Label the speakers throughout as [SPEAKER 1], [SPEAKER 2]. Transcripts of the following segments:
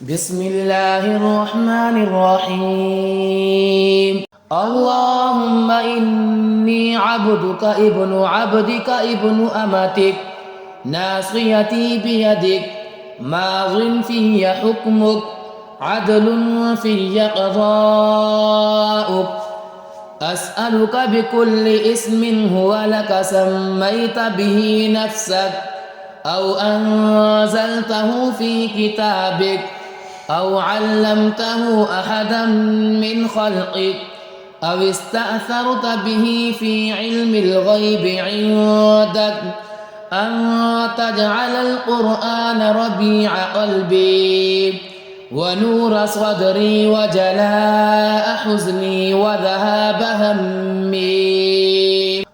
[SPEAKER 1] بسم الله الرحمن الرحيم. اللهم إني عبدك ابن عبدك ابن أمتك ناصيتي بيدك ماض في حكمك عدل في قضاؤك أسألك بكل اسم هو لك سميت به نفسك أو أنزلته في كتابك أو علمته أحدا من خلقك أو استأثرت به في علم الغيب عندك أن تجعل القرآن ربيع قلبي ونور صدري وجلاء حزني وذهاب همي.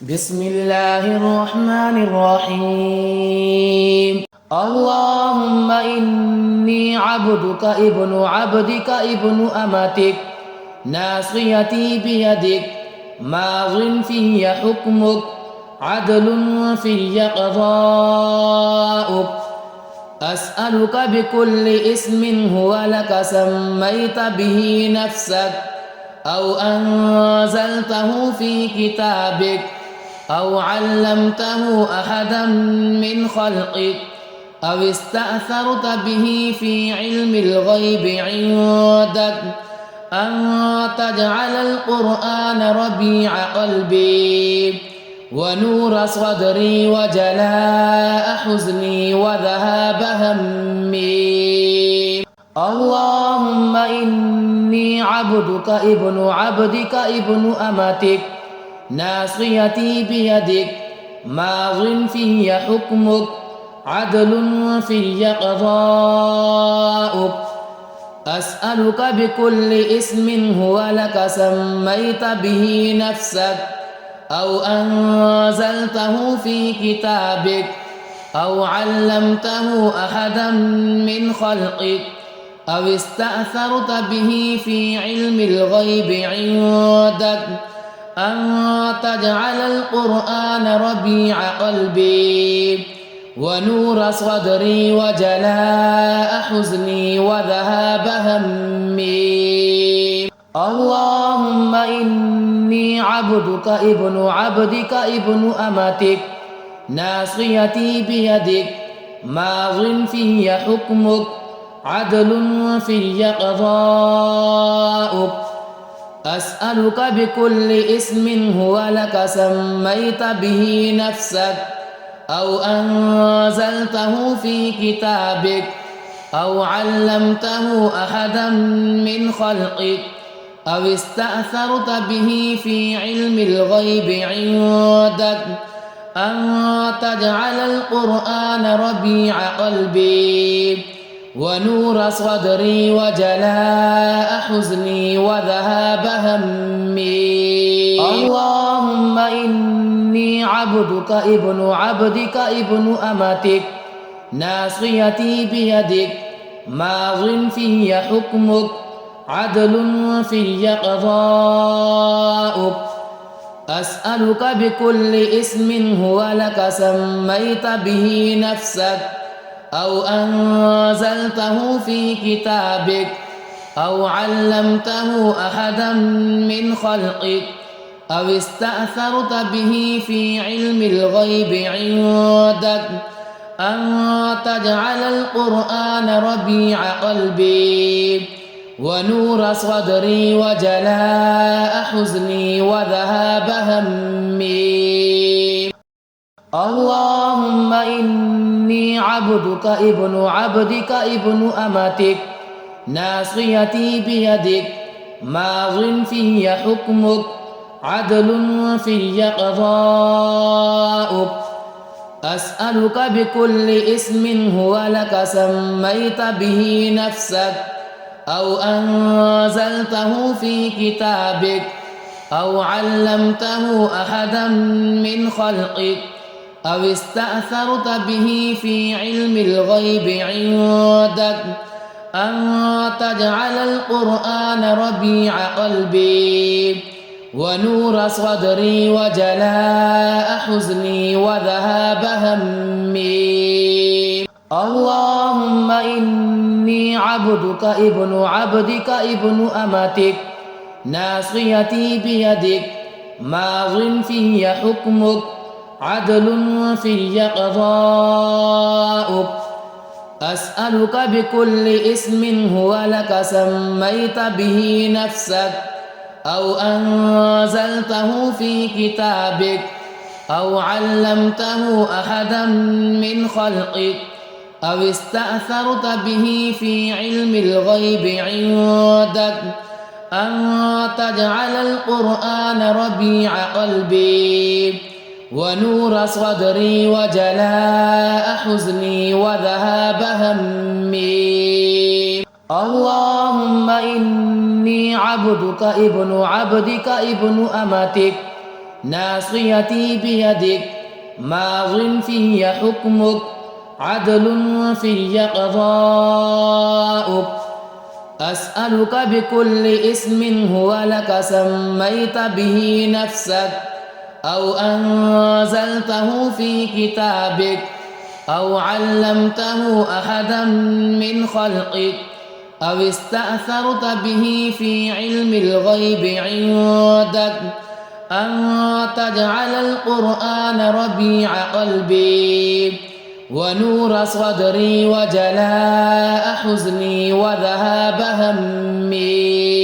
[SPEAKER 1] بسم الله الرحمن الرحيم. اللهم إني عبدك ابن عبدك ابن أمتك ناصيتي بيدك ماض في حكمك عدل في قضاؤك أسألك بكل اسم هو لك سميت به نفسك أو أنزلته في كتابك أو علمته أحدا من خلقك أو استأثرت به في علم الغيب عندك أن تجعل القرآن ربيع قلبي ونور صدري وجلاء حزني وذهاب همي. اللهم إني عبدك ابن عبدك ابن أمتك ناصيتي بيدك ماض في حكمك عدل في قضاؤك أسألك بكل اسم هو لك سميت به نفسك أو أنزلته في كتابك أو علمته أحدا من خلقك أو استأثرت به في علم الغيب عندك أن تجعل القرآن ربيع قلبي ونور صدري وجلاء حزني وذهاب همي. اللهم إني عبدك ابن عبدك ابن أمتك ناصيتي بيدك ماض في حكمك عدل في قضاؤك أسألك بكل اسم هو لك سميت به نفسك أو أنزلته في كتابك أو علمته أحدا من خلقك أو استأثرت به في علم الغيب عندك أن تجعل القرآن ربيع قلبي ونور صدري وجلاء حزني وذهاب همي. اللهم إني عبدك ابن عبدك ابن أمتك ناصيتي بيدك ماض في حكمك عدل في قضاؤك أسألك بكل اسم هو لك سميت به نفسك أو أنزلته في كتابك أو علمته أحدا من خلقك أو استأثرت به في علم الغيب عندك أن تجعل القرآن ربيع قلبي ونور صدري وجلاء حزني وذهاب همي. اللهم إني عبدك ابن عبدك ابن أمتك ناصيتي بيدك ماض في حكمك عدل في قضاؤك أسألك بكل اسم هو لك سميت به نفسك أو أنزلته في كتابك أو علمته أحدا من خلقك أو استأثرت به في علم الغيب عندك أن تجعل القرآن ربيع قلبي ونور صدري وجلاء حزني وذهاب همي. اللهم إني إني عبدك ابن عبدك ابن أمتك ناصيتي بيدك ماض في حكمك عدل في قضاؤك أسألك بكل اسم هو لك سميت به نفسك أو أنزلته في كتابك أو علمته أحدا من خلقك أو استأثرت به في علم الغيب عندك أن تجعل القرآن ربيع قلبي ونور صدري وجلاء حزني وذهاب همي. اللهم إني عبدك ابن عبدك ابن أمتك ناصيتي بيدك ماض في حكمك عدل في قضاؤك أسألك بكل اسم هو لك سميت به نفسك أو أنزلته في كتابك أو علمته أحدا من خلقك أو استأثرت به في علم الغيب عندك أن تجعل القرآن ربيع قلبي ونور صدري وجلاء حزني وذهاب همي.